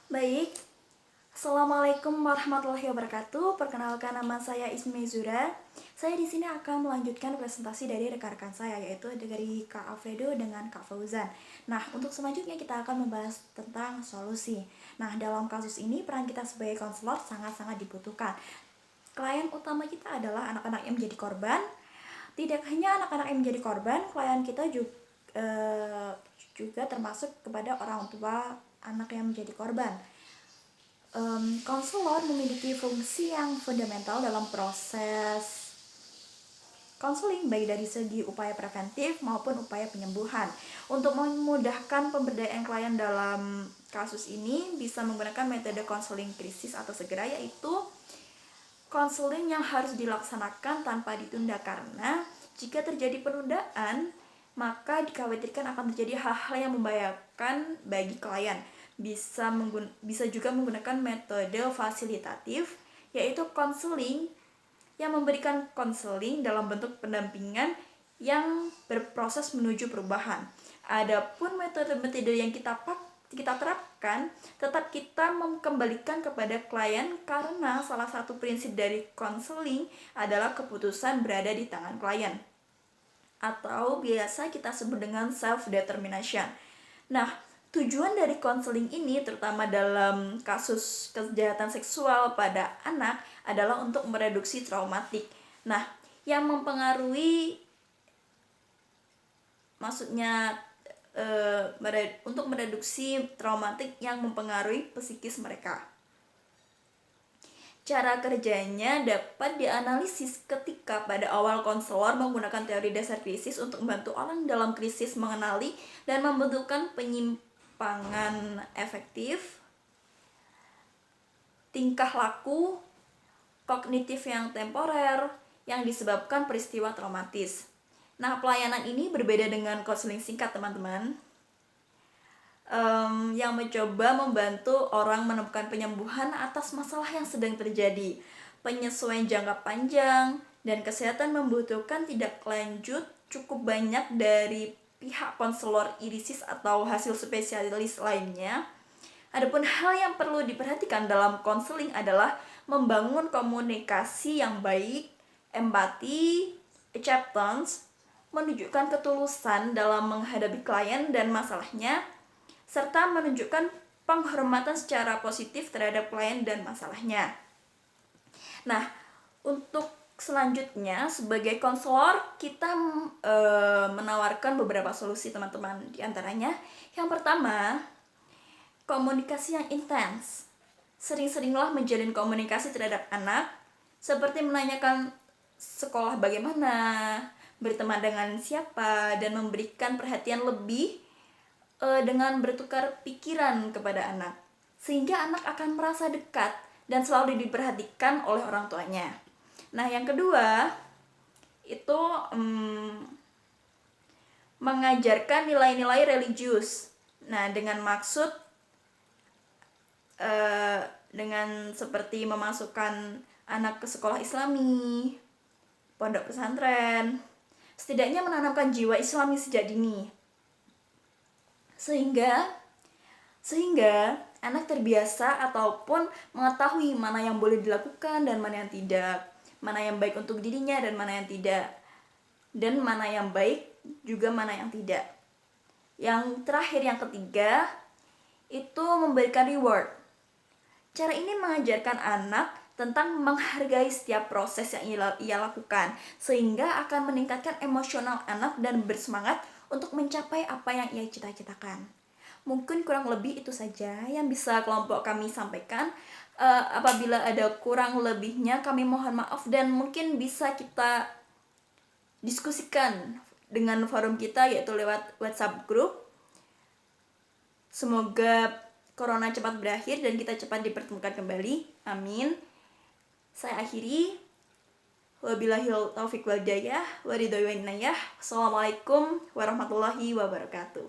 Baik, Assalamualaikum warahmatullahi wabarakatuh. Perkenalkan, nama saya Ismi Zura. Saya di sini akan melanjutkan presentasi dari rekan-rekan saya, yaitu dari Kak Alfredo dengan Kak Fauzan. Nah, untuk selanjutnya kita akan membahas tentang solusi. Nah, dalam kasus ini peran kita sebagai konselor sangat-sangat dibutuhkan. Klien utama kita adalah anak-anak yang menjadi korban. Tidak hanya anak-anak yang menjadi korban, klien kita juga termasuk kepada orang tua anak yang menjadi korban. Konselor memiliki fungsi yang fundamental dalam proses konseling, baik dari segi upaya preventif maupun upaya penyembuhan. Untuk memudahkan pemberdayaan klien dalam kasus ini bisa menggunakan metode konseling krisis atau segera, yaitu konseling yang harus dilaksanakan tanpa ditunda, karena jika terjadi penundaan maka dikhawatirkan akan terjadi hal-hal yang membahayakan bagi klien. Bisa juga menggunakan metode fasilitatif, yaitu konseling yang memberikan konseling dalam bentuk pendampingan yang berproses menuju perubahan. Adapun metode-metode yang kita terapkan, tetap kita mengembalikan kepada klien, karena salah satu prinsip dari konseling adalah keputusan berada di tangan klien, atau biasa kita sebut dengan self-determination. Nah, tujuan dari konseling ini, terutama dalam kasus kejahatan seksual pada anak, adalah untuk mereduksi traumatik. Nah, yang mempengaruhi, maksudnya untuk mereduksi traumatik yang mempengaruhi psikis mereka. Cara kerjanya dapat dianalisis ketika pada awal konselor menggunakan teori dasar krisis untuk membantu orang dalam krisis mengenali dan membentukkan penyimpangan efektif, tingkah laku, kognitif yang temporer yang disebabkan peristiwa traumatis. Nah, pelayanan ini berbeda dengan konseling singkat, teman-teman, yang mencoba membantu orang menemukan penyembuhan atas masalah yang sedang terjadi. Penyesuaian jangka panjang dan kesehatan membutuhkan tindak lanjut cukup banyak dari pihak konselor irisis atau hasil spesialis lainnya. Adapun hal yang perlu diperhatikan dalam konseling adalah membangun komunikasi yang baik, empati, acceptance, menunjukkan ketulusan dalam menghadapi klien dan masalahnya, serta menunjukkan penghormatan secara positif terhadap klien dan masalahnya. Nah, untuk selanjutnya sebagai konselor kita menawarkan beberapa solusi, teman-teman. Di antaranya, yang pertama, komunikasi yang intens. Sering-seringlah menjalin komunikasi terhadap anak, seperti menanyakan sekolah bagaimana, berteman dengan siapa, dan memberikan perhatian lebih dengan bertukar pikiran kepada anak, sehingga anak akan merasa dekat dan selalu diperhatikan oleh orang tuanya. Nah, yang kedua itu mengajarkan nilai-nilai religius. Nah, dengan maksud dengan seperti memasukkan anak ke sekolah Islami, pondok pesantren, setidaknya menanamkan jiwa Islami sejak dini, sehingga anak terbiasa ataupun mengetahui mana yang boleh dilakukan dan mana yang tidak, mana yang baik untuk dirinya dan mana yang tidak, dan mana yang baik juga mana yang tidak. Yang terakhir, yang ketiga, itu memberikan reward. Cara ini mengajarkan anak tentang menghargai setiap proses yang ia lakukan, sehingga akan meningkatkan emosional anak dan bersemangat untuk mencapai apa yang ia cita-citakan. Mungkin kurang lebih itu saja yang bisa kelompok kami sampaikan. Apabila ada kurang lebihnya kami mohon maaf, dan mungkin bisa kita diskusikan dengan forum kita, yaitu lewat WhatsApp group. Semoga corona cepat berakhir dan kita cepat dipertemukan kembali. Amin. Saya akhiri. Wabillahil taufiq wal hidayah. Waridhoi wa inayah. Assalamualaikum warahmatullahi wabarakatuh.